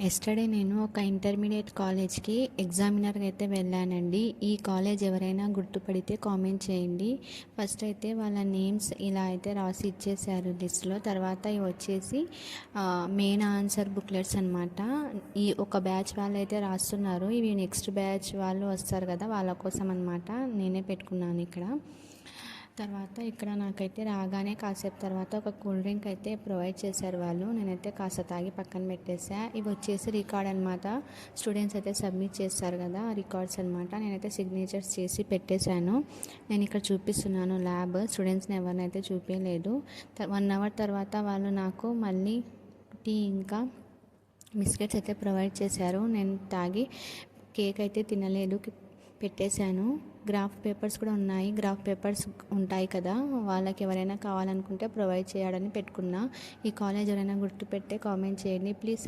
Yesterday నేను ఒక intermediate కాలేజ్కి ఎగ్జామినర్గా అయితే వెళ్ళానండి. ఈ కాలేజ్ ఎవరైనా గుర్తుపడితే కామెంట్ చేయండి. ఫస్ట్ అయితే వాళ్ళ నేమ్స్ ఇలా అయితే రాసి ఇచ్చేసారు లిస్ట్లో. తర్వాత ఇవి వచ్చేసి మెయిన్ ఆన్సర్ బుక్లెట్స్ అనమాట. ఈ ఒక బ్యాచ్ వాళ్ళు అయితే రాస్తున్నారు, ఇవి నెక్స్ట్ బ్యాచ్ వాళ్ళు వస్తారు కదా వాళ్ళ కోసం అనమాట. నేనే పెట్టుకున్నాను ఇక్కడ. తర్వాత ఇక్కడ నాకైతే రాగానే కాసేపు తర్వాత ఒక కూల్ డ్రింక్ అయితే ప్రొవైడ్ చేశారు వాళ్ళు. నేనైతే కాస్త తాగి పక్కన పెట్టేసా. ఇవి వచ్చేసి రికార్డ్ అనమాట. స్టూడెంట్స్ అయితే సబ్మిట్ చేస్తారు కదా రికార్డ్స్ అనమాట. నేనైతే సిగ్నేచర్స్ చేసి పెట్టేశాను. నేను ఇక్కడ చూపిస్తున్నాను ల్యాబ్. స్టూడెంట్స్ని ఎవరినైతే చూపించలేదు. 1 అవర్ తర్వాత వాళ్ళు నాకు మళ్ళీ టీ ఇంకా బిస్కెట్స్ అయితే ప్రొవైడ్ చేశారు. నేను తాగి కేక్ అయితే తినలేదు, పెట్టేశాను. గ్రాఫ్ పేపర్స్ కూడా ఉన్నాయి. గ్రాఫ్ పేపర్స్ ఉంటాయి కదా, వాళ్ళకి ఎవరైనా కావాలనుకుంటే ప్రొవైడ్ చేయాలని పెట్టుకున్నా. ఈ కాలేజ్ ఎవరైనా గుర్తుపెట్టే కామెంట్ చేయండి ప్లీజ్.